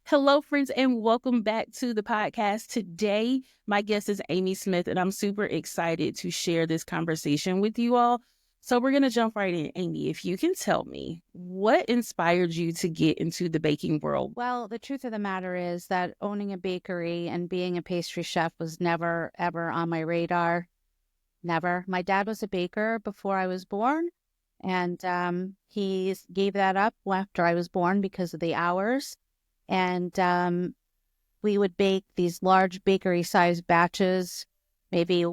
Hello, friends, and welcome back to the podcast. Today, my guest is Amie Smith, and I'm super excited to share this conversation with you all. So we're going to jump right in. Amie, if you can tell me, what inspired you to get into the baking world? Well, the truth of the matter is that owning a bakery and being a pastry chef was never, ever on my radar. Never. My dad was a baker before I was born, and he gave that up after I was born because of the hours. And we would bake these large bakery-sized batches, maybe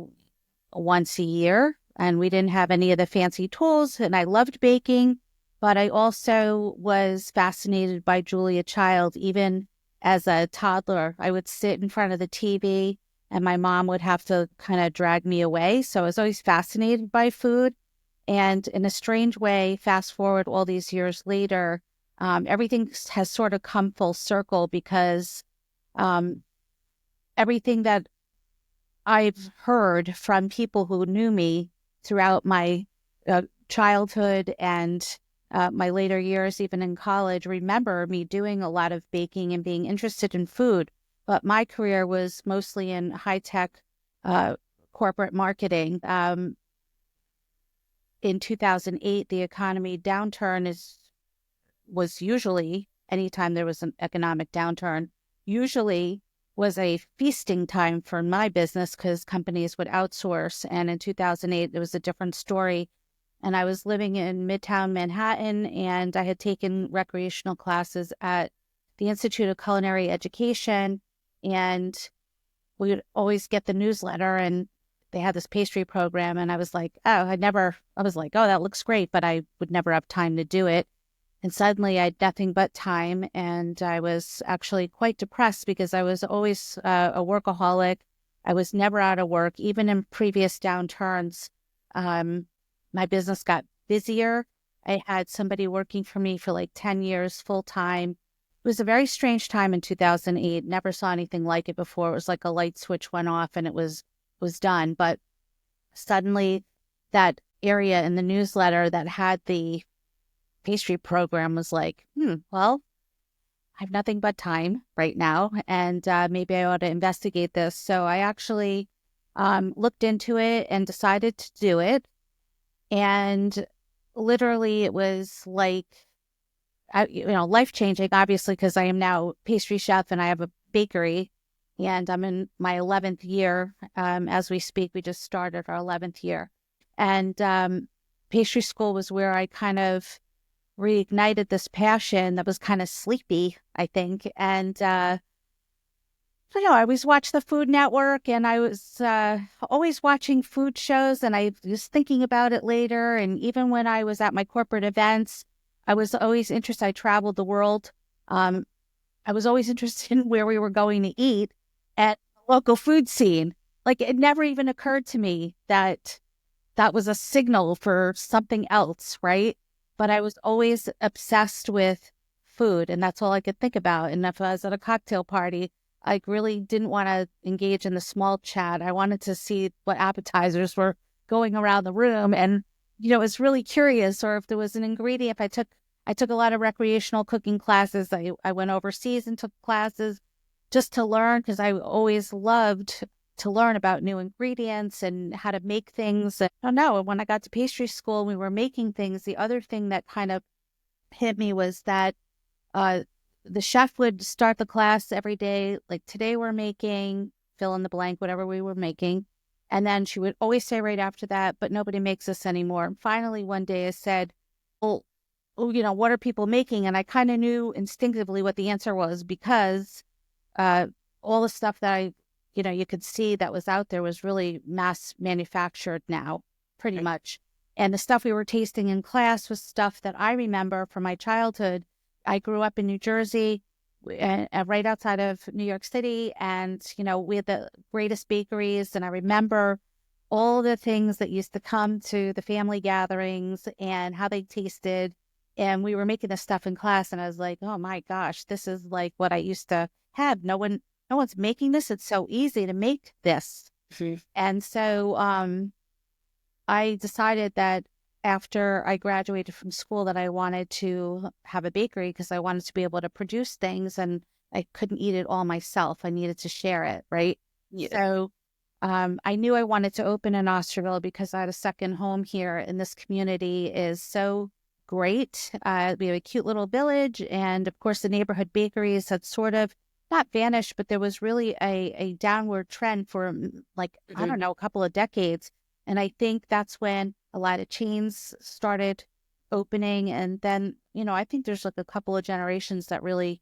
once a year, and we didn't have any of the fancy tools. And I loved baking, but I also was fascinated by Julia Child. Even as a toddler, I would sit in front of the TV and my mom would have to kind of drag me away. So I was always fascinated by food. And in a strange way, fast forward all these years later, everything has sort of come full circle because um, everything that I've heard from people who knew me throughout my childhood and my later years, even in college, remember me doing a lot of baking and being interested in food. But my career was mostly in high-tech corporate marketing. In 2008, the economy downturn was usually, anytime there was an economic downturn, usually was a feasting time for my business because companies would outsource. And in 2008, it was a different story. And I was living in Midtown Manhattan, and I had taken recreational classes at the Institute of Culinary Education. And we would always get the newsletter, and they had this pastry program. And I was like, oh, that looks great, but I would never have time to do it. And suddenly I had nothing but time, and I was actually quite depressed because I was always a workaholic. I was never out of work. Even in previous downturns, my business got busier. I had somebody working for me for like 10 years full time. It was a very strange time in 2008. Never saw anything like it before. It was like a light switch went off and it was done. But suddenly that area in the newsletter that had the pastry program was like, well, I have nothing but time right now, and maybe I ought to investigate this. So I actually looked into it and decided to do it. And literally, it was like, life-changing, obviously, because I am now pastry chef and I have a bakery, and I'm in my 11th year. As we speak, we just started our 11th year. And pastry school was where I kind of reignited this passion that was kind of sleepy, I think. And, I always watched the Food Network, and I was always watching food shows, and I was thinking about it later. And even when I was at my corporate events, I was always interested. I traveled the world. I was always interested in where we were going to eat at the local food scene. Like, it never even occurred to me that that was a signal for something else, right? But I was always obsessed with food, and that's all I could think about. And if I was at a cocktail party, I really didn't want to engage in the small chat. I wanted to see what appetizers were going around the room, and it was really curious. Or if there was an ingredient, if I took a lot of recreational cooking classes. I went overseas and took classes just to learn, because I always loved to learn about new ingredients and how to make things. I don't know. When I got to pastry school, we were making things. The other thing that kind of hit me was that the chef would start the class every day, like, today we're making fill in the blank, whatever we were making. And then she would always say right after that, but nobody makes this anymore. And finally, one day I said, well, what are people making? And I kind of knew instinctively what the answer was, because all the stuff that you could see that was out there was really mass manufactured now, pretty much. And the stuff we were tasting in class was stuff that I remember from my childhood. I grew up in New Jersey, right outside of New York City. And, we had the greatest bakeries. And I remember all the things that used to come to the family gatherings and how they tasted. And we were making this stuff in class. And I was like, oh my gosh, this is like what I used to have. No one's making this. It's so easy to make this. And so I decided that after I graduated from school that I wanted to have a bakery, because I wanted to be able to produce things. And I couldn't eat it all myself. I needed to share it, right? Yeah. So I knew I wanted to open in Osterville because I had a second home here, and this community is so great. We have a cute little village, and of course, the neighborhood bakeries had sort of not vanished, but there was really a downward trend for like, I don't know, a couple of decades. And I think that's when a lot of chains started opening. And then, I think there's like a couple of generations that really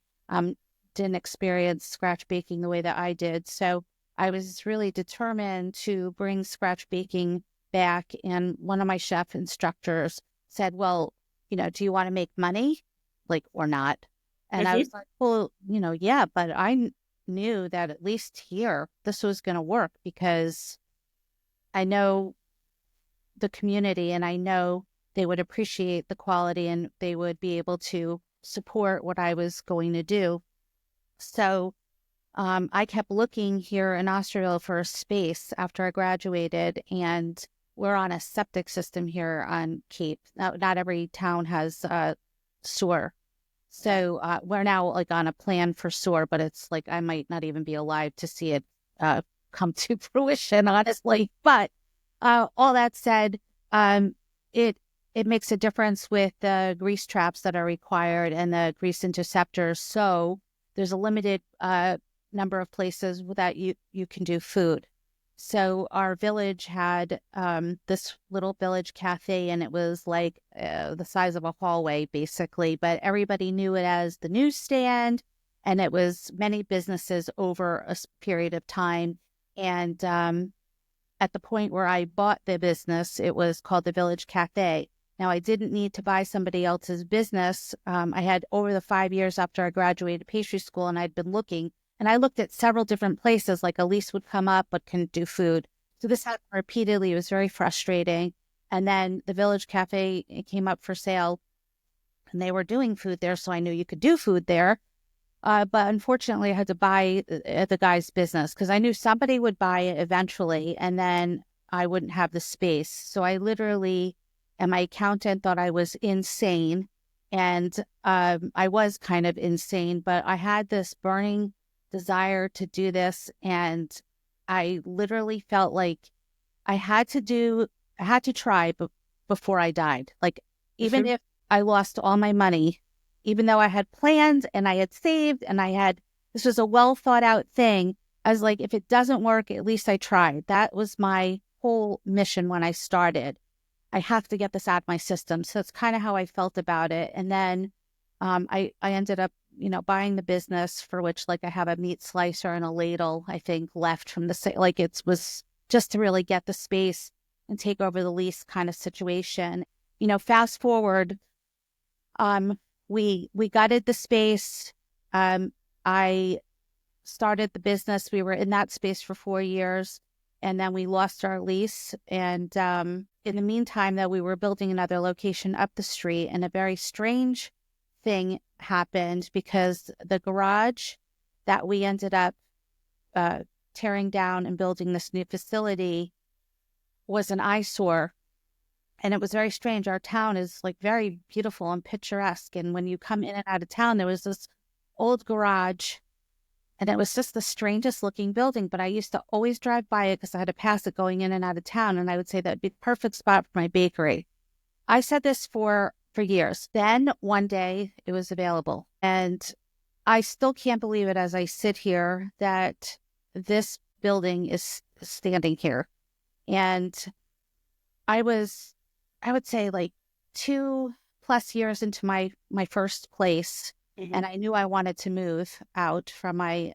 didn't experience scratch baking the way that I did. So I was really determined to bring scratch baking back. And one of my chef instructors said, well, do you want to make money? Like, or not? And I was like, well, yeah, but I knew that at least here, this was going to work because I know the community and I know they would appreciate the quality and they would be able to support what I was going to do. So I kept looking here in Osterville for a space after I graduated, and we're on a septic system here on Cape. Not every town has sewer. So we're now like on a plan for sewer, but it's like I might not even be alive to see it come to fruition, honestly. But all that said, it makes a difference with the grease traps that are required and the grease interceptors. So there's a limited number of places that you can do food. So our village had this little village cafe, and it was like the size of a hallway, basically. But everybody knew it as the newsstand, and it was many businesses over a period of time. And at the point where I bought the business, it was called the Village Cafe. Now, I didn't need to buy somebody else's business. I had, over the 5 years after I graduated pastry school, and I'd been looking, and I looked at several different places, like a lease would come up, but couldn't do food. So this happened repeatedly. It was very frustrating. And then the Village Cafe came up for sale, and they were doing food there, so I knew you could do food there. But unfortunately, I had to buy the guy's business because I knew somebody would buy it eventually, and then I wouldn't have the space. So I literally, and my accountant thought I was insane, and I was kind of insane, but I had this burning desire to do this, and I literally felt like I had to try before I died. Like, even if I lost all my money, even though I had planned and I had saved and this was a well thought out thing, I was like, if it doesn't work, at least I tried. That was my whole mission when I started. I have to get this out of my system. So that's kind of how I felt about it. And then I ended up, buying the business, for which, like, I have a meat slicer and a ladle, I think, left from like, it was just to really get the space and take over the lease kind of situation. Fast forward, we gutted the space. I started the business. We were in that space for 4 years, and then we lost our lease. And in the meantime, though, we were building another location up the street, and a very strange thing happened because the garage that we ended up tearing down and building this new facility was an eyesore. And it was very strange. Our town is like very beautiful and picturesque. And when you come in and out of town, there was this old garage, and it was just the strangest looking building. But I used to always drive by it because I had to pass it going in and out of town. And I would say that'd be the perfect spot for my bakery. I said this for years. Then one day it was available. And I still can't believe it as I sit here that this building is standing here. And I would say like 2+ years into my first place. And I knew I wanted to move out from my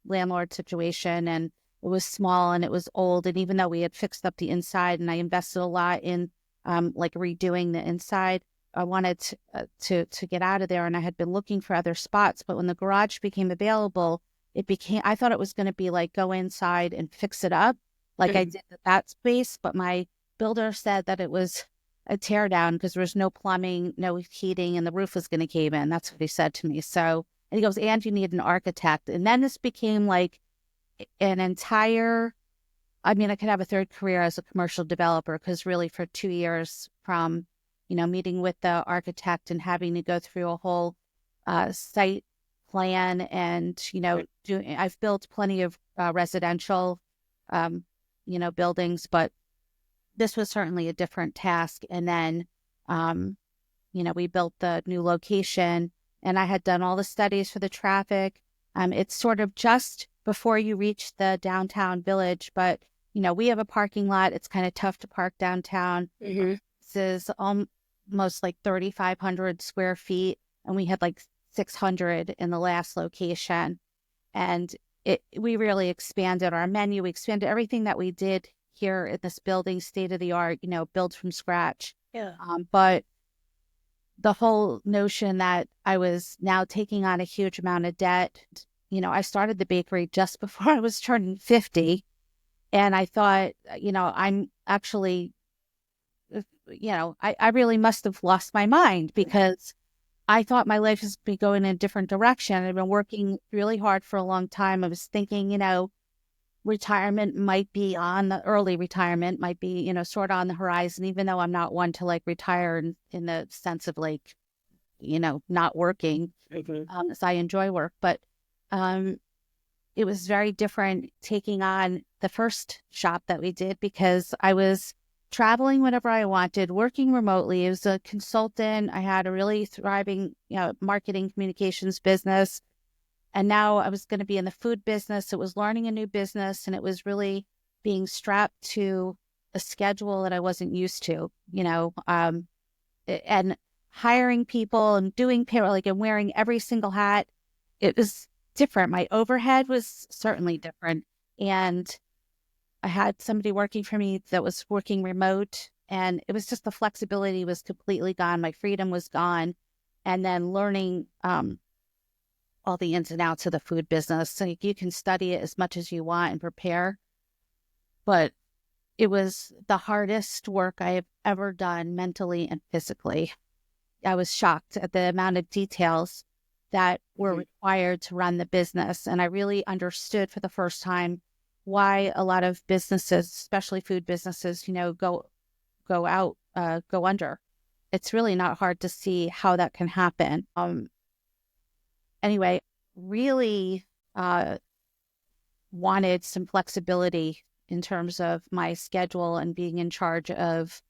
landlord situation, and it was small and it was old. And even though we had fixed up the inside and I invested a lot in like redoing the inside, I wanted to get out of there, and I had been looking for other spots. But when the garage became available, I thought it was going to be like go inside and fix it up like I did at that space. But my builder said that it was a tear down because there was no plumbing, no heating, and the roof was going to cave in. That's what he said to me. So, and he goes, and you need an architect. And then this became like an entire, I mean, I could have a third career as a commercial developer, because really for 2 years from, meeting with the architect and having to go through a whole site plan and, I've built plenty of residential, buildings, but this was certainly a different task. And then, we built the new location and I had done all the studies for the traffic. It's sort of just before you reach the downtown village, but, we have a parking lot. It's kind of tough to park downtown. This is almost like 3,500 square feet. And we had like 600 in the last location. And we really expanded our menu. We expanded everything that we did here in this building, state of the art, built from scratch. Yeah. But the whole notion that I was now taking on a huge amount of debt, I started the bakery just before I was turning 50. And I thought, I'm actually, I really must have lost my mind because I thought my life was going in a different direction. I've been working really hard for a long time. I was thinking, retirement might be early retirement might be, sort of on the horizon, even though I'm not one to like retire in the sense of like, not working, as I enjoy work. But it was very different taking on the first shop that we did because I was traveling whenever I wanted, working remotely. I was a consultant. I had a really thriving, marketing communications business. And now I was going to be in the food business. It was learning a new business. And it was really being strapped to a schedule that I wasn't used to, and hiring people and doing payroll, and wearing every single hat. It was different. My overhead was certainly different. And I had somebody working for me that was working remote, and it was just the flexibility was completely gone. My freedom was gone. And then learning all the ins and outs of the food business. So you can study it as much as you want and prepare. But it was the hardest work I have ever done mentally and physically. I was shocked at the amount of details that were required to run the business. And I really understood for the first time why a lot of businesses, especially food businesses, go under. It's really not hard to see how that can happen. Anyway, really wanted some flexibility in terms of my schedule and being in charge of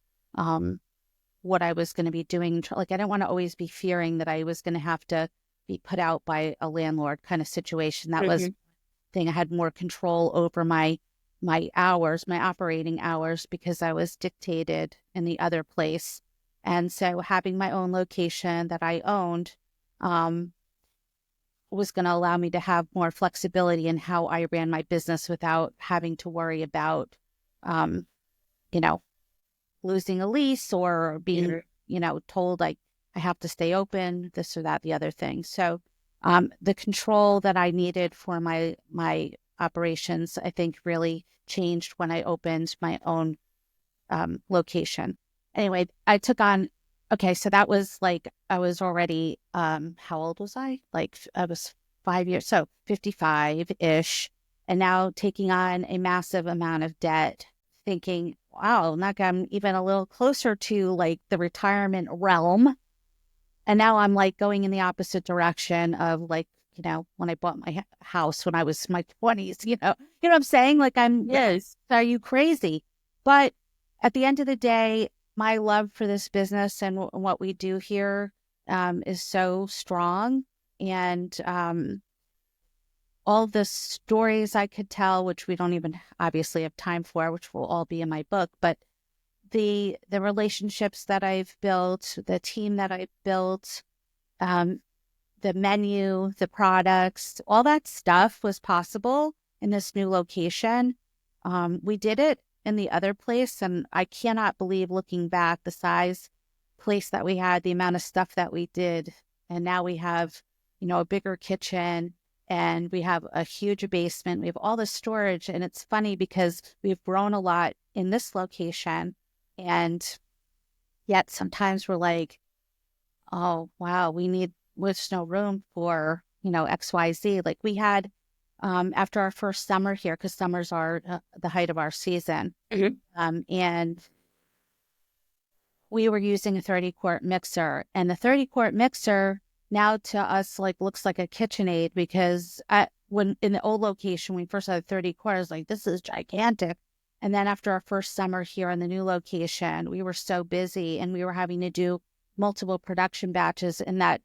what I was going to be doing. Like, I didn't want to always be fearing that I was going to have to be put out by a landlord kind of situation. That was the thing. I had more control over my hours, my operating hours, because I was dictated in the other place. And so having my own location that I owned was going to allow me to have more flexibility in how I ran my business without having to worry about, losing a lease or being, told like I have to stay open, this or that, the other thing. So the control that I needed for my operations, I think really changed when I opened my own location. Anyway, I took on, so that was like, I was already, how old was I? Like I was 5 years, so 55-ish. And now taking on a massive amount of debt, thinking, wow, like I'm even a little closer to like the retirement realm. And now I'm like going in the opposite direction of like, when I bought my house when I was in my 20s, you know what I'm saying? Like Yes. are you crazy? But at the end of the day, my love for this business and what we do here is so strong. And all the stories I could tell, which we don't even obviously have time for, which will all be in my book, but the relationships that I've built, the team that I've built, the menu, the products, all that stuff was possible in this new location. We did it in the other place, and I cannot believe, looking back, the size place that we had, the amount of stuff that we did. And now we have, a bigger kitchen, and we have a huge basement. We have all the storage. And it's funny because we've grown a lot in this location. And yet sometimes we're like, oh, wow, there's no room for, XYZ. Like we had, after our first summer here, because summers are the height of our season. And we were using a 30-quart mixer. And the 30-quart mixer now to us like looks like a KitchenAid, because when in the old location, when we first had 30 quarters, like this is gigantic. And then after our first summer here in the new location, we were so busy and we were having to do multiple production batches in that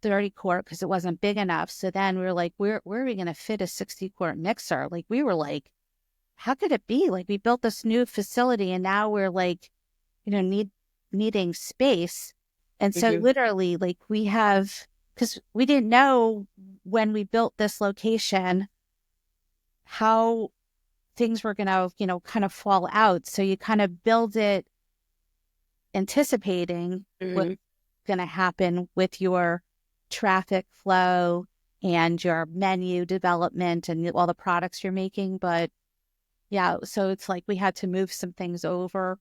30 quart because it wasn't big enough. So then we were like, where are we going to fit a 60 quart mixer? Like we were like, how could it be? Like we built this new facility and now we're like, needing space. And so literally like we have, because we didn't know when we built this location how things were going to, kind of fall out. So you kind of build it anticipating what's going to happen with your traffic flow and your menu development and all the products you're making. But yeah, so it's like we had to move some things over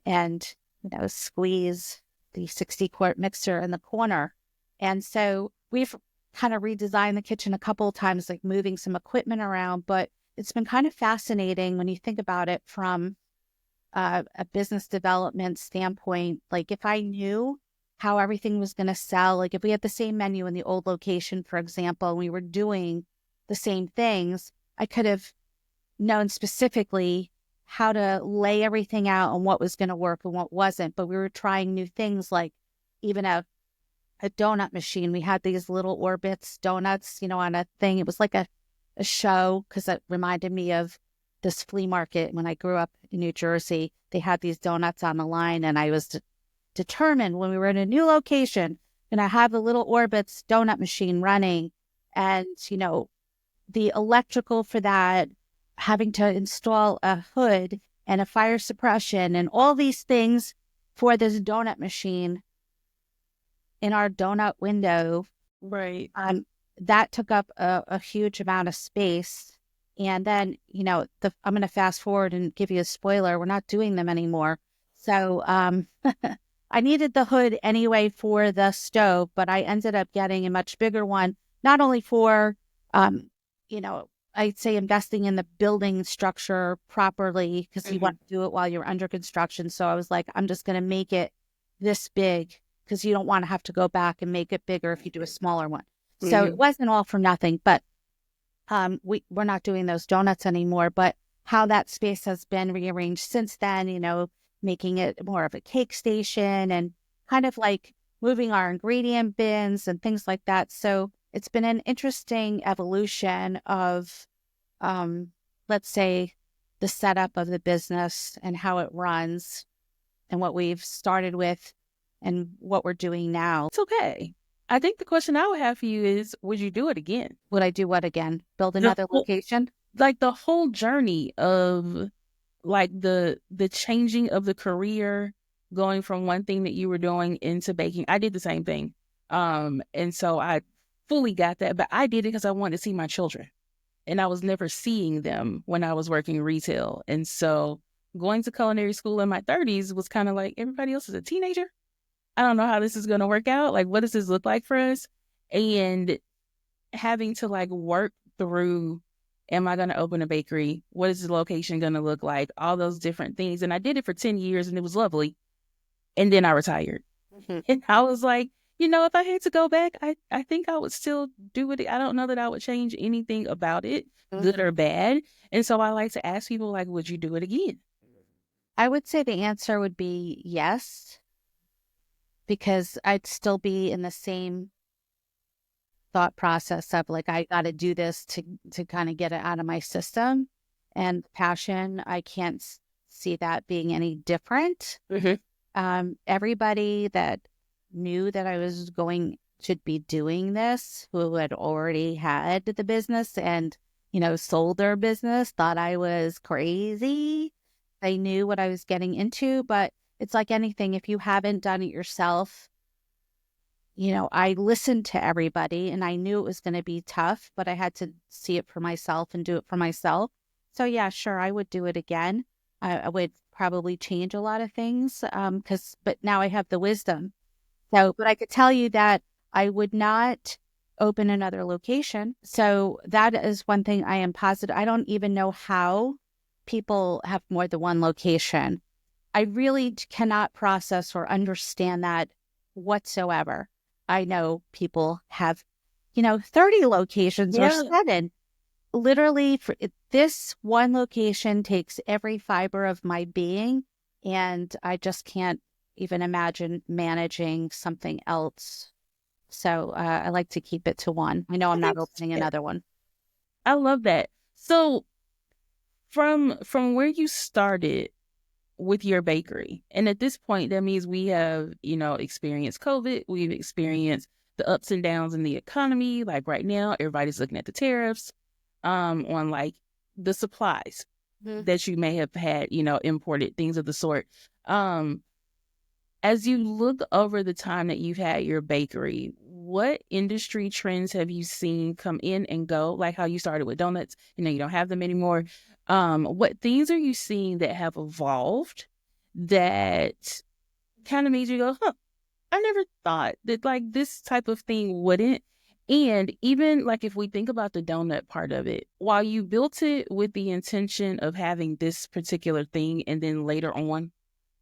and, squeeze the 60 quart mixer in the corner. And so we've kind of redesigned the kitchen a couple of times, like moving some equipment around, but it's been kind of fascinating when you think about it from a business development standpoint. Like if I knew how everything was going to sell, like if we had the same menu in the old location, for example, and we were doing the same things, I could have known specifically how to lay everything out and what was going to work and what wasn't. But we were trying new things, like even a donut machine. We had these little Orbits donuts, on a thing. It was like a show because it reminded me of this flea market when I grew up in New Jersey. They had these donuts on the line, and I was determined when we were in a new location, and I have the little Orbits donut machine running, and the electrical for that, having to install a hood and a fire suppression and all these things for this donut machine in our donut window. Right. That took up a huge amount of space. And then, I'm going to fast forward and give you a spoiler. We're not doing them anymore. So I needed the hood anyway for the stove, but I ended up getting a much bigger one, not only for, I'd say investing in the building structure properly because you want to do it while you're under construction. So I was like, I'm just going to make it this big because you don't want to have to go back and make it bigger if you do a smaller one. So it wasn't all for nothing, but we're not doing those donuts anymore. But how that space has been rearranged since then, making it more of a cake station and kind of like moving our ingredient bins and things like that. So it's been an interesting evolution of, let's say, the setup of the business and how it runs and what we've started with and what we're doing now. It's okay. I think the question I would have for you is, would you do it again? Would I do what again? Build another location? Like the whole journey of like the changing of the career, going from one thing that you were doing into baking. I did the same thing. And so I fully got that, but I did it because I wanted to see my children. And I was never seeing them when I was working retail. And so going to culinary school in my 30s was kind of like, everybody else is a teenager. I don't know how this is going to work out. Like, what does this look like for us? And having to like work through, am I going to open a bakery? What is the location going to look like? All those different things. And I did it for 10 years and it was lovely. And then I retired. And I was like, if I had to go back, I think I would still do it. I don't know that I would change anything about it, good or bad. And so I like to ask people, like, would you do it again? I would say the answer would be yes, because I'd still be in the same thought process of like, I got to do this to kind of get it out of my system. And passion, I can't see that being any different. Everybody that knew that I was going to be doing this, who had already had the business and, sold their business, thought I was crazy. They knew what I was getting into, but it's like anything. If you haven't done it yourself, I listened to everybody and I knew it was going to be tough, but I had to see it for myself and do it for myself. So yeah, sure, I would do it again. I would probably change a lot of things but now I have the wisdom. So, but I could tell you that I would not open another location. So that is one thing I am positive. I don't even know how people have more than one location. I really cannot process or understand that whatsoever. I know people have, 30 locations or Yeah. 7. Literally, this one location takes every fiber of my being, and I just can't even imagine managing something else. So I like to keep it to one. I know I'm not opening another one. I love that. So from where you started with your bakery, and at this point, that means we have, experienced COVID. We've experienced the ups and downs in the economy. Like right now, everybody's looking at the tariffs, on like the supplies that you may have had, imported, things of the sort. Um, as you look over the time that you've had your bakery, what industry trends have you seen come in and go? Like how you started with donuts, you don't have them anymore. What things are you seeing that have evolved that kind of made you go, huh, I never thought that like this type of thing wouldn't. And even like if we think about the donut part of it, while you built it with the intention of having this particular thing, and then later on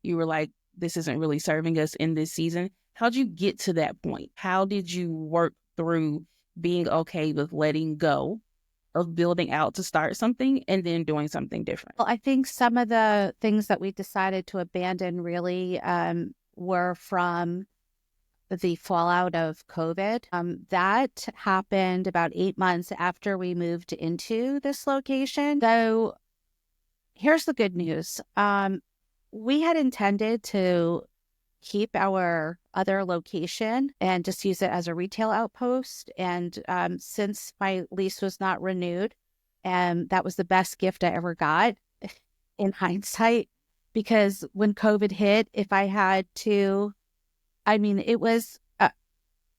you were like, this isn't really serving us in this season. How'd you get to that point? How did you work through being okay with letting go of building out to start something and then doing something different? Well, I think some of the things that we decided to abandon really were from the fallout of COVID. That happened about 8 months after we moved into this location. So here's the good news. We had intended to keep our other location and just use it as a retail outpost. And since my lease was not renewed, and that was the best gift I ever got in hindsight, because when COVID hit, if I had to, it was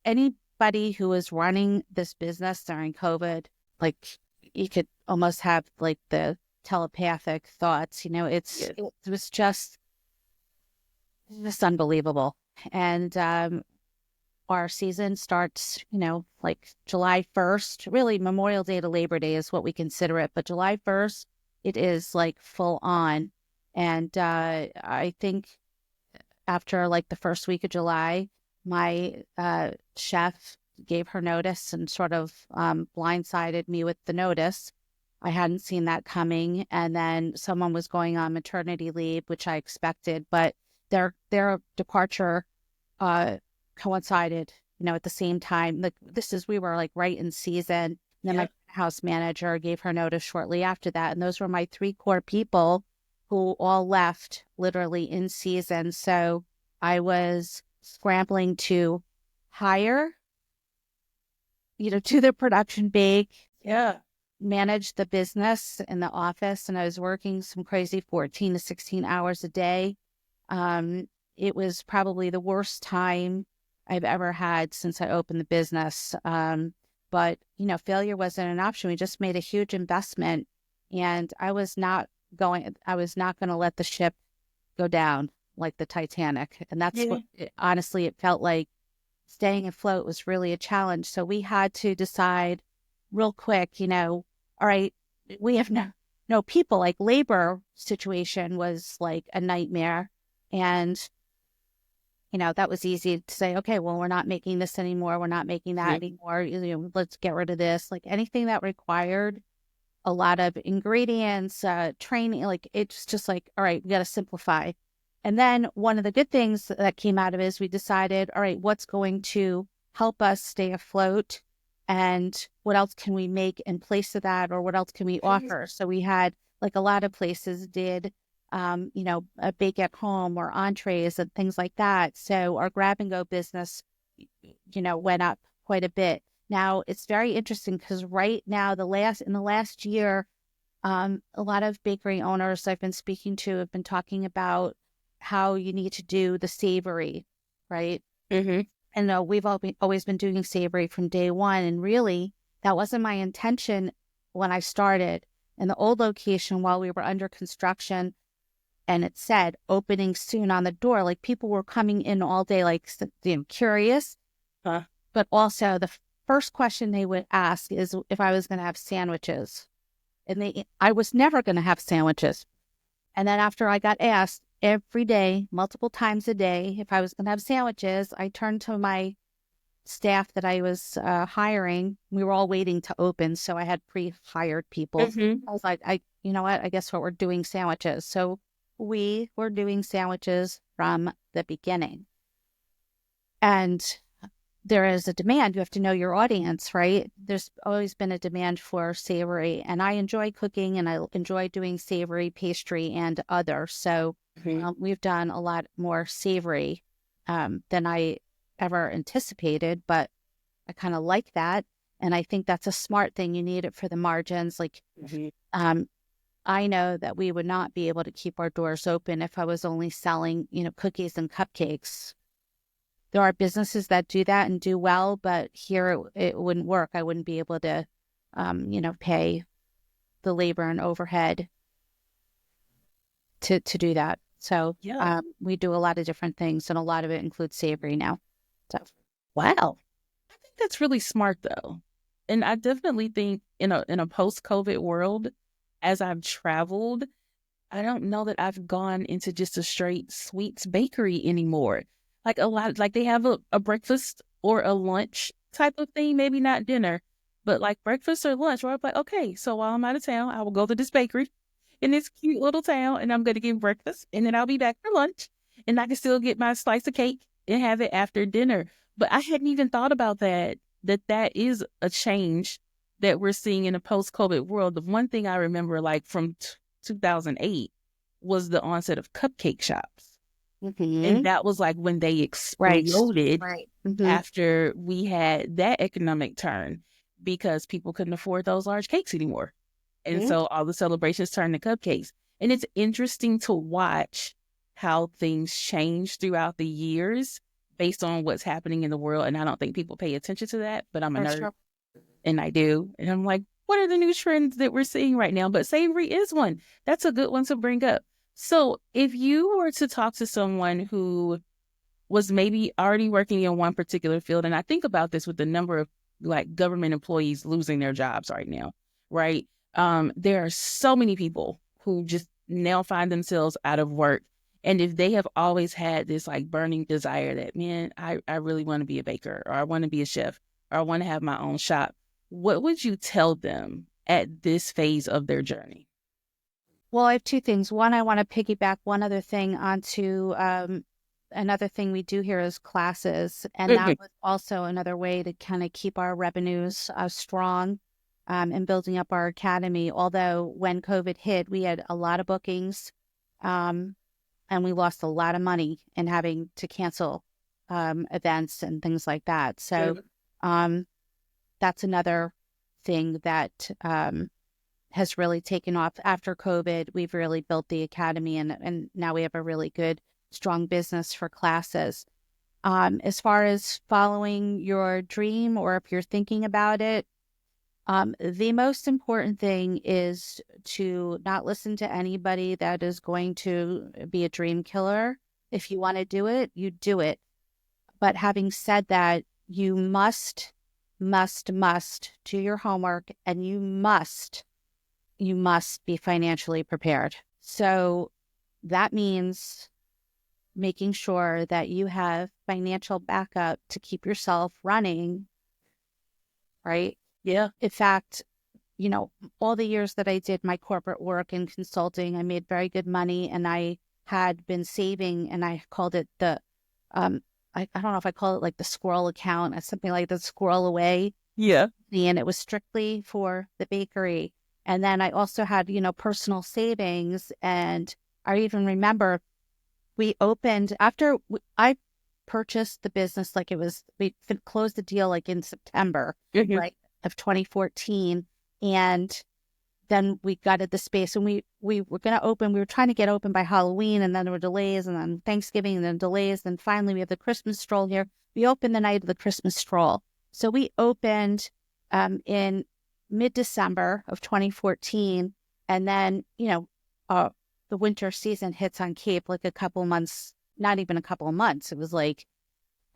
anybody who was running this business during COVID, like you could almost have like the telepathic thoughts, it was just unbelievable. And our season starts, like July 1st, really Memorial Day to Labor Day is what we consider it. But July 1st, it is like full on. And I think after like the first week of July, my chef gave her notice and sort of blindsided me with the notice. I hadn't seen that coming. And then someone was going on maternity leave, which I expected, but their departure coincided, at the same time. Like we were like right in season. And then my house manager gave her notice shortly after that. And those were my 3 core people who all left literally in season. So I was scrambling to hire, to the production bake, manage the business in the office. And I was working some crazy 14 to 16 hours a day. It was probably the worst time I've ever had since I opened the business. But, failure wasn't an option. We just made a huge investment, and I was not going to let the ship go down like the Titanic. And that's what, honestly, it felt like staying afloat was really a challenge. So we had to decide real quick, all right, we have no people. Like labor situation was like a nightmare. And, that was easy to say, okay, well, we're not making this anymore. We're not making that anymore. Let's get rid of this. Like anything that required a lot of ingredients, training, like it's just like, all right, we got to simplify. And then one of the good things that came out of it is we decided, all right, what's going to help us stay afloat, and what else can we make in place of that, or what else can we offer? So we had, like a lot of places did, a bake at home or entrees and things like that. So our grab and go business, went up quite a bit. Now it's very interesting because right now, in the last year, a lot of bakery owners I've been speaking to have been talking about how you need to do the savory, right? Mm-hmm. And we've always been doing savory from day one. And really, that wasn't my intention when I started. In the old location, while we were under construction, and it said opening soon on the door, like people were coming in all day, like, curious. But also the first question they would ask is if I was going to have sandwiches. And I was never going to have sandwiches. And then after I got asked every day, multiple times a day, if I was going to have sandwiches, I turned to my staff that I was hiring, we were all waiting to open. So I had pre-hired people. I was like, you know what? I guess what we're doing sandwiches. So we were doing sandwiches from the beginning. And there is a demand. You have to know your audience, right? There's always been a demand for savory, and I enjoy cooking and I enjoy doing savory pastry and other. So we've done a lot more savory than I ever anticipated, but I kind of like that. And I think that's a smart thing. You need it for the margins. Like, I know that we would not be able to keep our doors open if I was only selling, cookies and cupcakes. There are businesses that do that and do well, but here it wouldn't work. I wouldn't be able to, pay the labor and overhead to do that. So we do a lot of different things, and a lot of it includes savory now. So, wow. I think that's really smart, though. And I definitely think in a post-COVID world, as I've traveled, I don't know that I've gone into just a straight sweets bakery anymore. Like a lot, like they have a breakfast or a lunch type of thing, maybe not dinner, but like breakfast or lunch, where I'm like, okay, so while I'm out of town, I will go to this bakery in this cute little town and I'm going to get breakfast and then I'll be back for lunch and I can still get my slice of cake and have it after dinner. But I hadn't even thought about that is a change that we're seeing in a post-COVID world. The one thing I remember like from 2008 was the onset of cupcake shops. And that was like when they exploded after we had that economic turn because people couldn't afford those large cakes anymore. And so all the celebrations turned to cupcakes. And it's interesting to watch how things change throughout the years based on what's happening in the world. And I don't think people pay attention to that, but I'm a nerd and I do. And I'm like, what are the new trends that we're seeing right now? But savory is one. That's a good one to bring up. So if you were to talk to someone who was maybe already working in one particular field, and I think about this with the number of like government employees losing their jobs right now, right? There are so many people who just now find themselves out of work. And if they have always had this like burning desire that, man, I really want to be a baker, or I want to be a chef, or I want to have my own shop, what would you tell them at this phase of their journey? Well, I have two things. One, I want to piggyback one other thing onto another thing we do here is classes. And that was also another way to kind of keep our revenues strong and building up our academy. Although when COVID hit, we had a lot of bookings and we lost a lot of money in having to cancel events and things like that. So that's another thing that has really taken off after COVID. We've really built the academy and now we have a really good, strong business for classes. As far as following your dream or if you're thinking about it, the most important thing is to not listen to anybody that is going to be a dream killer. If you want to do it, you do it. But having said that, you must do your homework and you must be financially prepared. So that means making sure that you have financial backup to keep yourself running, right? Yeah. In fact, all the years that I did my corporate work and consulting, I made very good money and I had been saving and I called it the, I don't know if I call it like the squirrel account or something like the squirrel away. Yeah. And it was strictly for the bakery. And then I also had, personal savings. And I even remember I purchased the business we closed the deal like in September, right, of 2014. And then we gutted the space and we were going to open. We were trying to get open by Halloween and then there were delays and then Thanksgiving and then delays. Then finally we have the Christmas stroll here. We opened the night of the Christmas stroll. So we opened in mid-December of 2014. And then, the winter season hits on Cape like a couple months, not even a couple of months. It was like,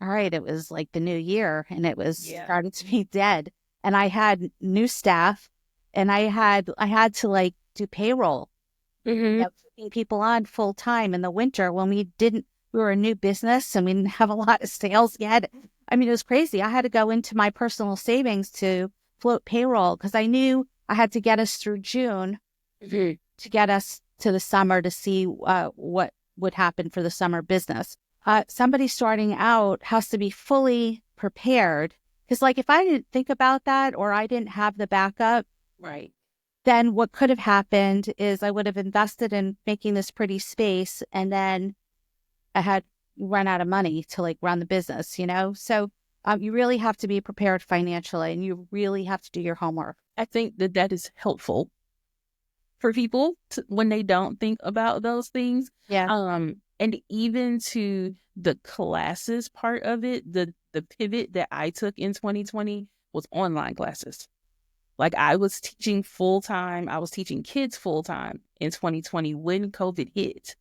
all right, it was like the new year and it was starting to be dead. And I had new staff and I had to like do payroll, keeping people on full time in the winter when we were a new business and we didn't have a lot of sales yet. I mean, it was crazy. I had to go into my personal savings to float payroll because I knew I had to get us through June to get us to the summer to see what would happen for the summer business. Somebody starting out has to be fully prepared because, like, if I didn't think about that or I didn't have the backup, Right. then what could have happened is I would have invested in making this pretty space and then I had run out of money to like run the business, you know? So you really have to be prepared financially and you really have to do your homework. I think that that is helpful for people when they don't think about those things. Yeah. And even to the classes part of it, the pivot that I took in 2020 was online classes. Like I was teaching full time. I was teaching kids full time in 2020 when COVID hit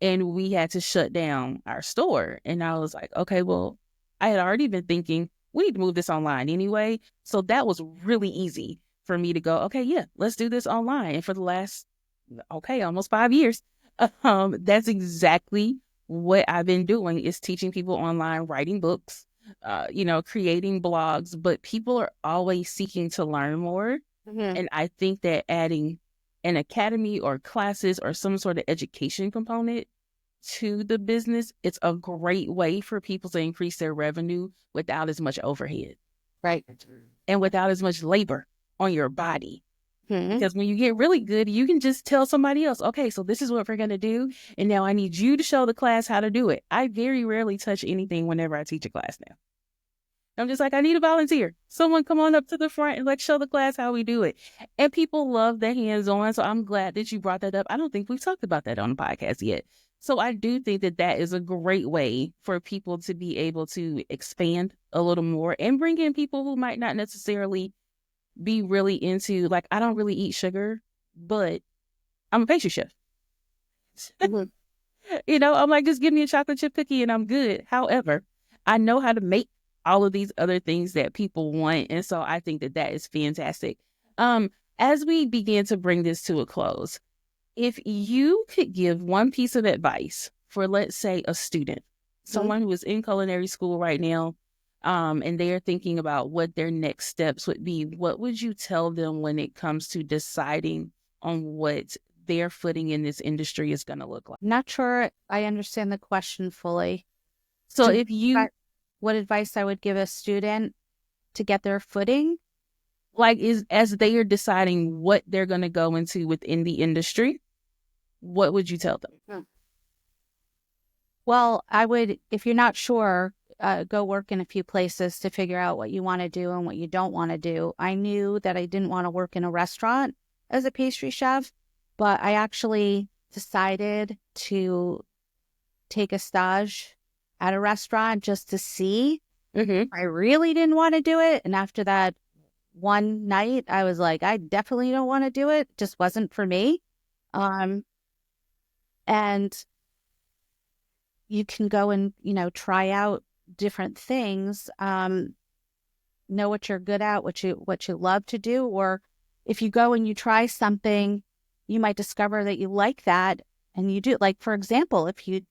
and we had to shut down our store. And I was like, okay, well, I had already been thinking we need to move this online anyway. So that was really easy for me to go, okay, yeah, let's do this online. And for the last, almost 5 years, that's exactly what I've been doing is teaching people online, writing books, creating blogs, but people are always seeking to learn more. Mm-hmm. And I think that adding an academy or classes or some sort of education component to the business, it's a great way for people to increase their revenue without as much overhead. Right. And without as much labor on your body. Mm-hmm. Because when you get really good, you can just tell somebody else, okay, so this is what we're going to do. And now I need you to show the class how to do it. I very rarely touch anything whenever I teach a class now. I'm just like, I need a volunteer. Someone come on up to the front and like show the class how we do it. And people love the hands-on. So I'm glad that you brought that up. I don't think we've talked about that on the podcast yet. So I do think that that is a great way for people to be able to expand a little more and bring in people who might not necessarily be really into, like, I don't really eat sugar, but I'm a pastry chef. Mm-hmm. I'm like, just give me a chocolate chip cookie and I'm good. However, I know how to make all of these other things that people want. And so I think that that is fantastic. As we begin to bring this to a close, if you could give one piece of advice for, let's say, a student, someone who is in culinary school right now, and they are thinking about what their next steps would be, what would you tell them when it comes to deciding on what their footing in this industry is going to look like? Not sure I understand the question fully. So if you... What advice I would give a student to get their footing? Like, as they are deciding what they're going to go into within the industry, what would you tell them? Well, I would, if you're not sure, go work in a few places to figure out what you want to do and what you don't want to do. I knew that I didn't want to work in a restaurant as a pastry chef, but I actually decided to take a stage at a restaurant just to see. Mm-hmm. I really didn't want to do it. And after that one night, I was like, I definitely don't want to do it. It just wasn't for me. And you can go and, try out different things, know what you're good at, what you love to do. Or if you go and you try something, you might discover that you like that and you do. Like, for example, if you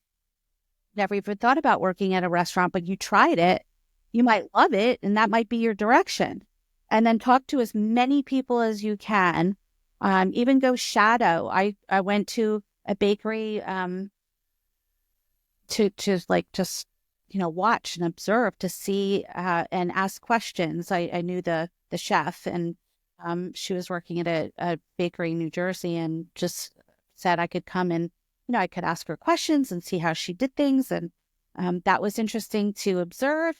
never even thought about working at a restaurant, but you tried it, you might love it, and that might be your direction. And then talk to as many people as you can. Even go shadow. I went to a bakery to like just watch and observe to see and ask questions. I knew the chef, and she was working at a bakery in New Jersey, and just said I could come and I could ask her questions and see how she did things. And that was interesting to observe.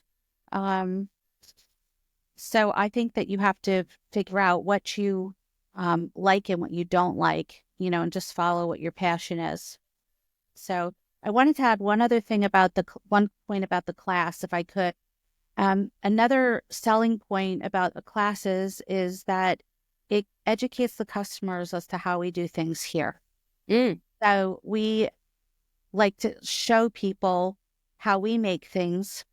So I think that you have to figure out what you like and what you don't like, and just follow what your passion is. So I wanted to add one other thing about one point about the class, if I could. Another selling point about the classes is that it educates the customers as to how we do things here. So we like to show people how we make things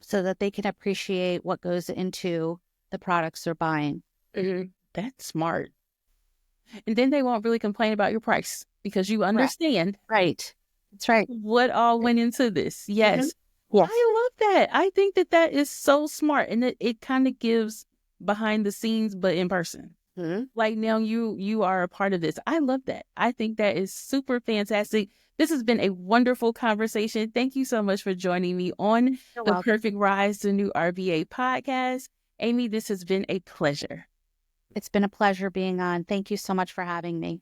so that they can appreciate what goes into the products they're buying. Mm-hmm. That's smart. And then they won't really complain about your price because you understand. Right. That's right. What all went into this. Yes. Mm-hmm. Yes. I love that. I think that that is so smart, and it kind of gives behind the scenes, but in person. Mhm. Like now you are a part of this. I love that. I think that is super fantastic. This has been a wonderful conversation. Thank you so much for joining me on You're the welcome. Perfect Rise to New RVA podcast. Amie, this has been a pleasure. It's been a pleasure being on. Thank you so much for having me.